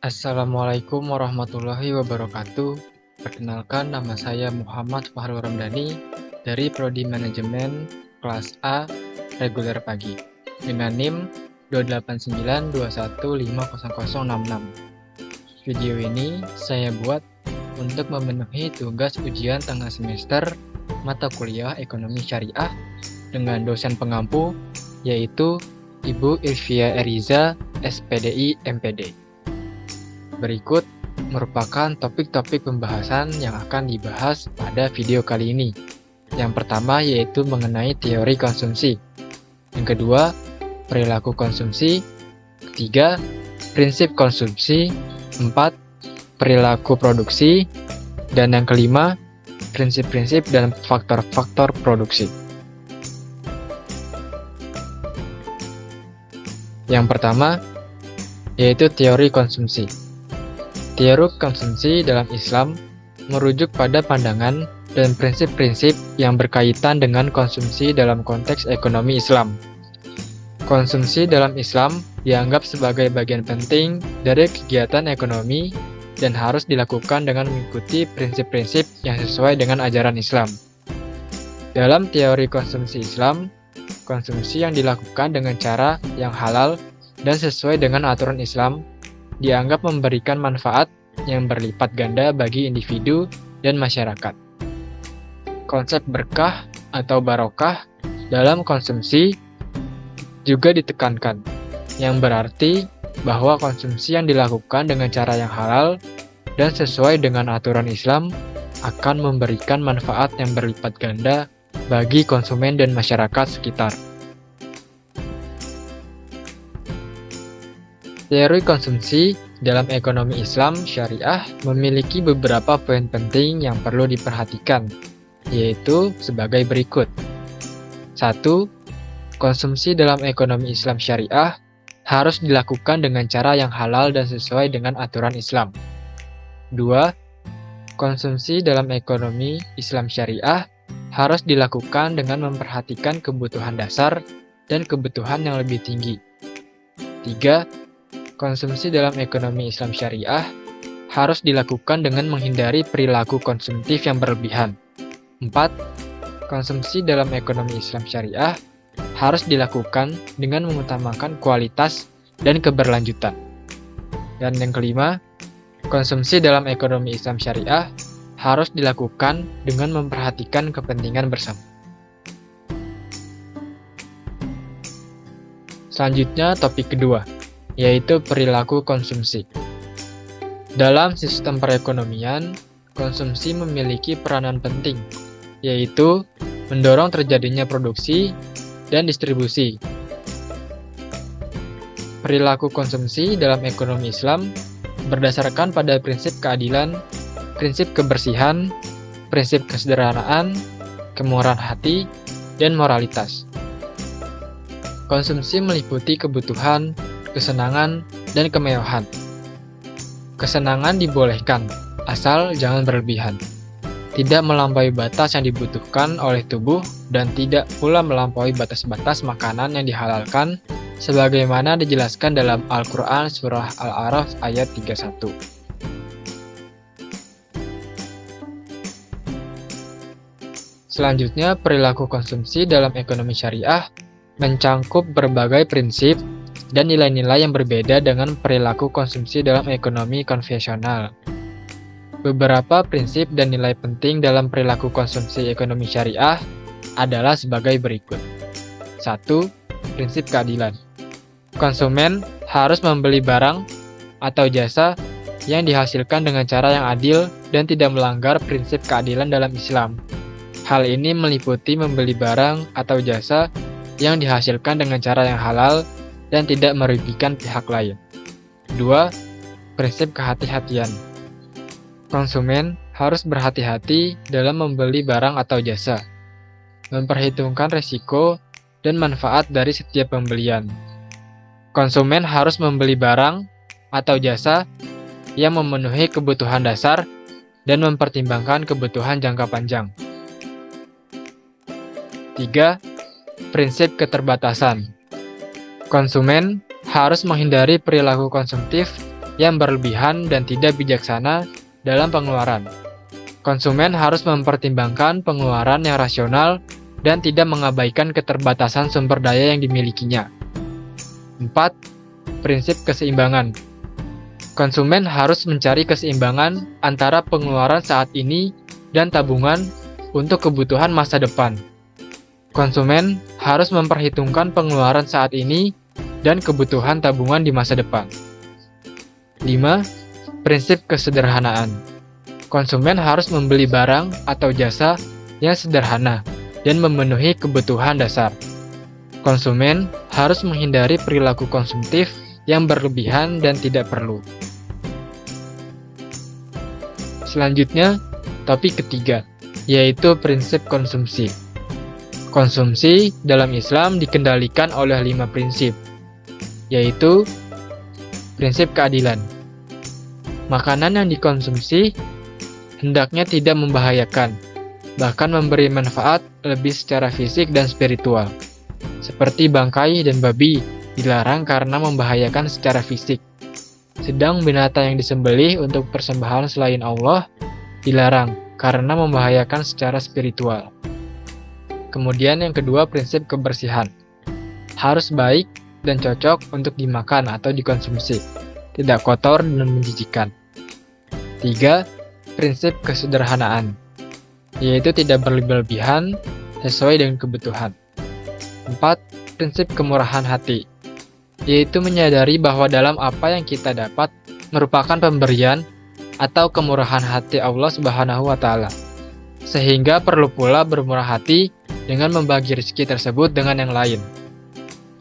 Assalamualaikum warahmatullahi wabarakatuh. Perkenalkan, nama saya Muhammad Fahrul Ramdhani dari Prodi Manajemen kelas A reguler pagi dengan NIM 28921500066. Video ini saya buat untuk memenuhi tugas ujian tengah semester mata kuliah Ekonomi Syariah dengan dosen pengampu yaitu Ibu Ilvia Eriza, SPDI MPD. Berikut merupakan topik-topik pembahasan yang akan dibahas pada video kali ini. Yang pertama yaitu mengenai teori konsumsi. Yang kedua, perilaku konsumsi. Ketiga, prinsip konsumsi. 4, perilaku produksi. Dan yang kelima, prinsip-prinsip dan faktor-faktor produksi. Yang pertama, yaitu teori konsumsi. Teori konsumsi dalam Islam merujuk pada pandangan dan prinsip-prinsip yang berkaitan dengan konsumsi dalam konteks ekonomi Islam. Konsumsi dalam Islam dianggap sebagai bagian penting dari kegiatan ekonomi dan harus dilakukan dengan mengikuti prinsip-prinsip yang sesuai dengan ajaran Islam. Dalam teori konsumsi Islam, konsumsi yang dilakukan dengan cara yang halal dan sesuai dengan aturan Islam dianggap memberikan manfaat yang berlipat ganda bagi individu dan masyarakat. Konsep berkah atau barokah dalam konsumsi juga ditekankan, yang berarti bahwa konsumsi yang dilakukan dengan cara yang halal dan sesuai dengan aturan Islam akan memberikan manfaat yang berlipat ganda bagi konsumen dan masyarakat sekitar. Teori konsumsi dalam ekonomi Islam syariah memiliki beberapa poin penting yang perlu diperhatikan, yaitu sebagai berikut. 1. Konsumsi dalam ekonomi Islam syariah harus dilakukan dengan cara yang halal dan sesuai dengan aturan Islam. 2. Konsumsi dalam ekonomi Islam syariah harus dilakukan dengan memperhatikan kebutuhan dasar dan kebutuhan yang lebih tinggi. 3. Konsumsi dalam ekonomi Islam syariah harus dilakukan dengan menghindari perilaku konsumtif yang berlebihan. 4. Konsumsi dalam ekonomi Islam syariah harus dilakukan dengan mengutamakan kualitas dan keberlanjutan. Dan yang kelima, konsumsi dalam ekonomi Islam syariah harus dilakukan dengan memperhatikan kepentingan bersama. Selanjutnya, topik kedua, yaitu perilaku konsumsi. Dalam sistem perekonomian, konsumsi memiliki peranan penting, yaitu mendorong terjadinya produksi dan distribusi. Perilaku konsumsi dalam ekonomi Islam berdasarkan pada prinsip keadilan, prinsip kebersihan, prinsip kesederhanaan, kemurahan hati, dan moralitas. Konsumsi meliputi kebutuhan, kesenangan, dan kemewahan. Kesenangan dibolehkan, asal jangan berlebihan. Tidak melampaui batas yang dibutuhkan oleh tubuh dan tidak pula melampaui batas-batas makanan yang dihalalkan sebagaimana dijelaskan dalam Al-Quran Surah Al-A'raf ayat 31. Selanjutnya, perilaku konsumsi dalam ekonomi syariah mencangkup berbagai prinsip dan nilai-nilai yang berbeda dengan perilaku konsumsi dalam ekonomi konvensional. Beberapa prinsip dan nilai penting dalam perilaku konsumsi ekonomi syariah adalah sebagai berikut. 1. Prinsip keadilan. Konsumen harus membeli barang atau jasa yang dihasilkan dengan cara yang adil dan tidak melanggar prinsip keadilan dalam Islam. Hal ini meliputi membeli barang atau jasa yang dihasilkan dengan cara yang halal dan tidak merugikan pihak lain. 2. Prinsip kehati-hatian. Konsumen harus berhati-hati dalam membeli barang atau jasa, memperhitungkan risiko dan manfaat dari setiap pembelian. Konsumen harus membeli barang atau jasa yang memenuhi kebutuhan dasar dan mempertimbangkan kebutuhan jangka panjang. 3. Prinsip keterbatasan. Konsumen harus menghindari perilaku konsumtif yang berlebihan dan tidak bijaksana dalam pengeluaran. Konsumen harus mempertimbangkan pengeluaran yang rasional dan tidak mengabaikan keterbatasan sumber daya yang dimilikinya. 4. Prinsip keseimbangan. Konsumen harus mencari keseimbangan antara pengeluaran saat ini dan tabungan untuk kebutuhan masa depan. Konsumen harus memperhitungkan pengeluaran saat ini dan kebutuhan tabungan di masa depan. 5. Prinsip kesederhanaan. Konsumen harus membeli barang atau jasa yang sederhana dan memenuhi kebutuhan dasar. Konsumen harus menghindari perilaku konsumtif yang berlebihan dan tidak perlu. Selanjutnya, topik ketiga, yaitu prinsip konsumsi. Konsumsi dalam Islam dikendalikan oleh 5 prinsip, yaitu prinsip keadilan. Makanan yang dikonsumsi hendaknya tidak membahayakan, bahkan memberi manfaat lebih secara fisik dan spiritual. Seperti bangkai dan babi dilarang karena membahayakan secara fisik. Sedang binatang yang disembelih untuk persembahan selain Allah dilarang karena membahayakan secara spiritual. Kemudian yang kedua, prinsip kebersihan. Harus baik dan cocok untuk dimakan atau dikonsumsi, tidak kotor dan menjijikan. 3. Prinsip kesederhanaan, yaitu tidak berlebihan sesuai dengan kebutuhan. 4. Prinsip kemurahan hati, yaitu menyadari bahwa dalam apa yang kita dapat merupakan pemberian atau kemurahan hati Allah Subhanahu wa Ta'ala, sehingga perlu pula bermurah hati dengan membagi rezeki tersebut dengan yang lain.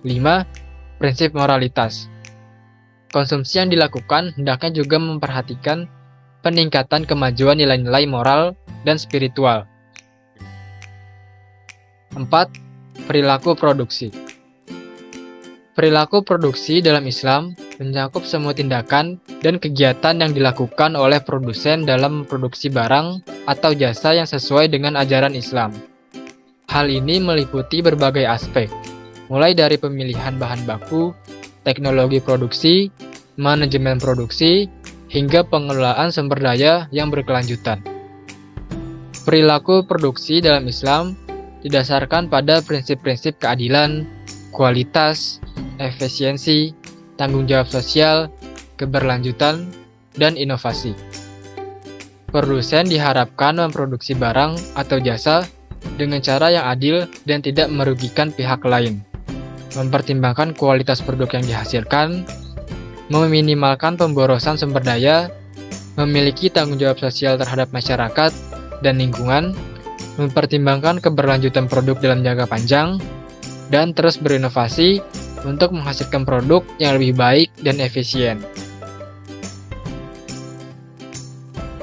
5. Prinsip moralitas. Konsumsi yang dilakukan hendaknya juga memperhatikan peningkatan kemajuan nilai-nilai moral dan spiritual. 4. Perilaku produksi. Perilaku produksi dalam Islam mencakup semua tindakan dan kegiatan yang dilakukan oleh produsen dalam memproduksi barang atau jasa yang sesuai dengan ajaran Islam. Hal ini meliputi berbagai aspek, mulai dari pemilihan bahan baku, teknologi produksi, manajemen produksi, hingga pengelolaan sumber daya yang berkelanjutan. Perilaku produksi dalam Islam didasarkan pada prinsip-prinsip keadilan, kualitas, efisiensi, tanggung jawab sosial, keberlanjutan, dan inovasi. Produsen diharapkan memproduksi barang atau jasa dengan cara yang adil dan tidak merugikan pihak lain, mempertimbangkan kualitas produk yang dihasilkan, meminimalkan pemborosan sumber daya, memiliki tanggung jawab sosial terhadap masyarakat dan lingkungan, mempertimbangkan keberlanjutan produk dalam jangka panjang, dan terus berinovasi untuk menghasilkan produk yang lebih baik dan efisien.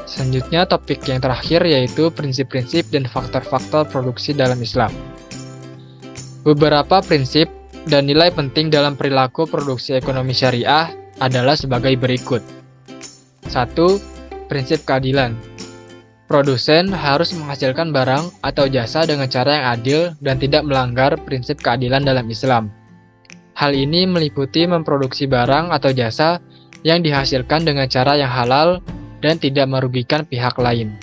Selanjutnya, topik yang terakhir yaitu prinsip-prinsip dan faktor-faktor produksi dalam Islam. Beberapa prinsip dan nilai penting dalam perilaku produksi ekonomi syariah adalah sebagai berikut. 1. Prinsip keadilan. Produsen harus menghasilkan barang atau jasa dengan cara yang adil dan tidak melanggar prinsip keadilan dalam Islam. Hal ini meliputi memproduksi barang atau jasa yang dihasilkan dengan cara yang halal dan tidak merugikan pihak lain.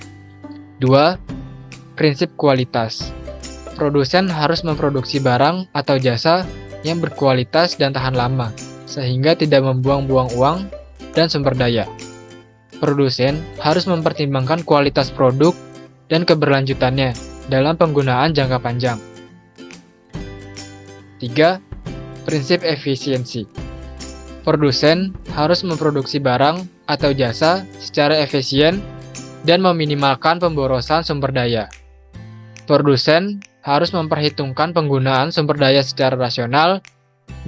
2. Prinsip kualitas. Produsen harus memproduksi barang atau jasa yang berkualitas dan tahan lama, sehingga tidak membuang-buang uang dan sumber daya. Produsen harus mempertimbangkan kualitas produk dan keberlanjutannya dalam penggunaan jangka panjang. 3. Prinsip efisiensi. Produsen harus memproduksi barang atau jasa secara efisien dan meminimalkan pemborosan sumber daya. Produsen harus memperhitungkan penggunaan sumber daya secara rasional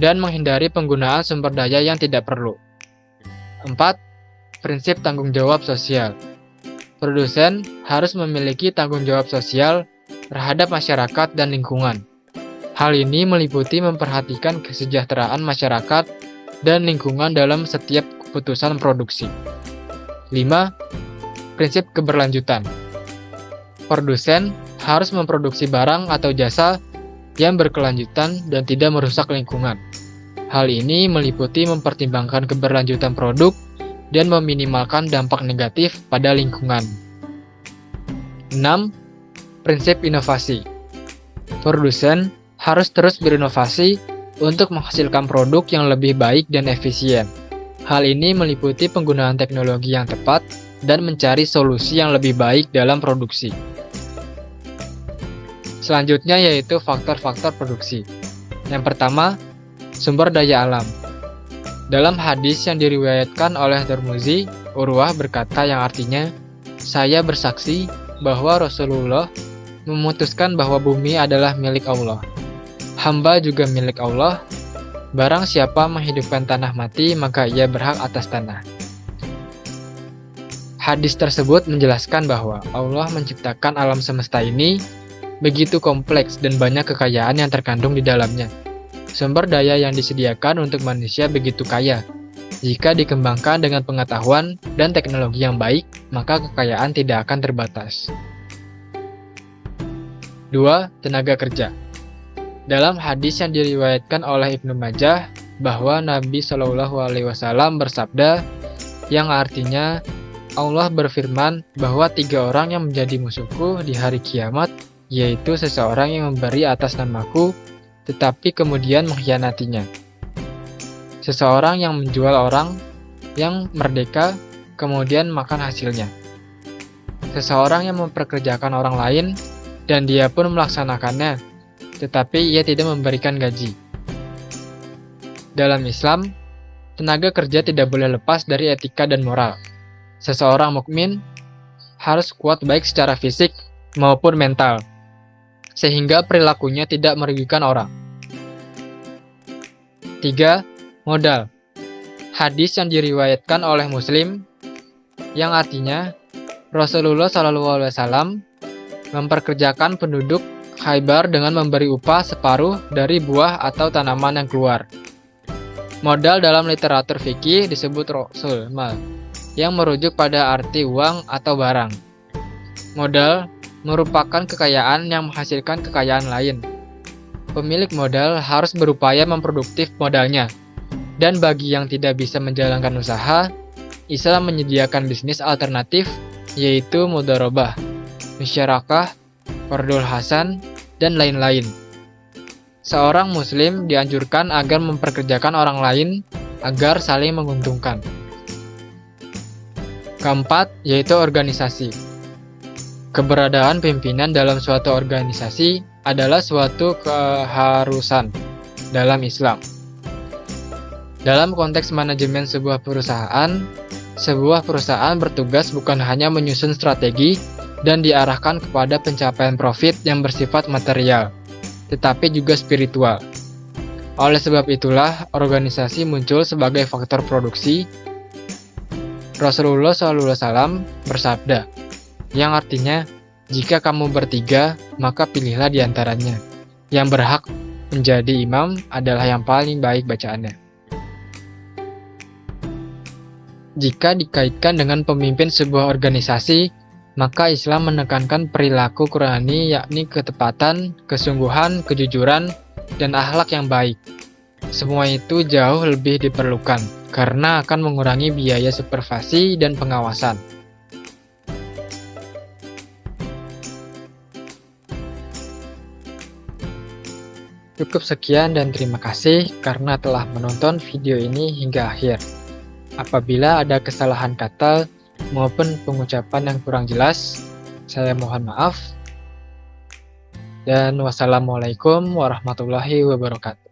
dan menghindari penggunaan sumber daya yang tidak perlu. 4. Prinsip tanggung jawab sosial. Produsen harus memiliki tanggung jawab sosial terhadap masyarakat dan lingkungan. Hal ini meliputi memperhatikan kesejahteraan masyarakat dan lingkungan dalam setiap keputusan produksi. 5. Prinsip keberlanjutan. Produsen harus memproduksi barang atau jasa yang berkelanjutan dan tidak merusak lingkungan. Hal ini meliputi mempertimbangkan keberlanjutan produk dan meminimalkan dampak negatif pada lingkungan. 6. Prinsip inovasi. Produsen harus terus berinovasi untuk menghasilkan produk yang lebih baik dan efisien. Hal ini meliputi penggunaan teknologi yang tepat dan mencari solusi yang lebih baik dalam produksi. Selanjutnya yaitu faktor-faktor produksi. Yang pertama, sumber daya alam. Dalam hadis yang diriwayatkan oleh Tirmizi, Urwah berkata yang artinya, "Saya bersaksi bahwa Rasulullah memutuskan bahwa bumi adalah milik Allah. Hamba juga milik Allah. Barang siapa menghidupkan tanah mati, maka ia berhak atas tanah." Hadis tersebut menjelaskan bahwa Allah menciptakan alam semesta ini begitu kompleks dan banyak kekayaan yang terkandung di dalamnya. Sumber daya yang disediakan untuk manusia begitu kaya. Jika dikembangkan dengan pengetahuan dan teknologi yang baik, maka kekayaan tidak akan terbatas. 2. Tenaga kerja. Dalam hadis yang diriwayatkan oleh Ibnu Majah bahwa Nabi Shallallahu Alaihi Wasallam bersabda, yang artinya Allah berfirman bahwa 3 orang yang menjadi musuhku di hari kiamat, yaitu seseorang yang memberi atas namaku, tetapi kemudian mengkhianatinya. Seseorang yang menjual orang yang merdeka, kemudian makan hasilnya. Seseorang yang memperkerjakan orang lain, dan dia pun melaksanakannya, tetapi ia tidak memberikan gaji. Dalam Islam, tenaga kerja tidak boleh lepas dari etika dan moral. Seseorang mukmin harus kuat baik secara fisik maupun mental, sehingga perilakunya tidak merugikan orang. 3. Modal. Hadis yang diriwayatkan oleh Muslim, yang artinya Rasulullah SAW memperkerjakan penduduk Khaybar dengan memberi upah separuh dari buah atau tanaman yang keluar. Modal dalam literatur fikih disebut rasul mal, yang merujuk pada arti uang atau barang. Modal merupakan kekayaan yang menghasilkan kekayaan lain. Pemilik modal harus berupaya memproduktif modalnya. Dan bagi yang tidak bisa menjalankan usaha, Islam menyediakan bisnis alternatif, yaitu mudharabah, musyarakah, qardul hasan, dan lain-lain. Seorang muslim dianjurkan agar memperkerjakan orang lain agar saling menguntungkan. Keempat, yaitu organisasi. Keberadaan pimpinan dalam suatu organisasi adalah suatu keharusan dalam Islam. Dalam konteks manajemen sebuah perusahaan bertugas bukan hanya menyusun strategi dan diarahkan kepada pencapaian profit yang bersifat material, tetapi juga spiritual. Oleh sebab itulah, organisasi muncul sebagai faktor produksi. Rasulullah SAW bersabda, yang artinya, jika kamu bertiga, maka pilihlah di antaranya. Yang berhak menjadi imam adalah yang paling baik bacaannya. Jika dikaitkan dengan pemimpin sebuah organisasi, maka Islam menekankan perilaku Qur'ani, yakni ketepatan, kesungguhan, kejujuran, dan akhlak yang baik. Semua itu jauh lebih diperlukan, karena akan mengurangi biaya supervisi dan pengawasan. Cukup sekian dan terima kasih karena telah menonton video ini hingga akhir. Apabila ada kesalahan kata maupun pengucapan yang kurang jelas, saya mohon maaf. Dan wassalamualaikum warahmatullahi wabarakatuh.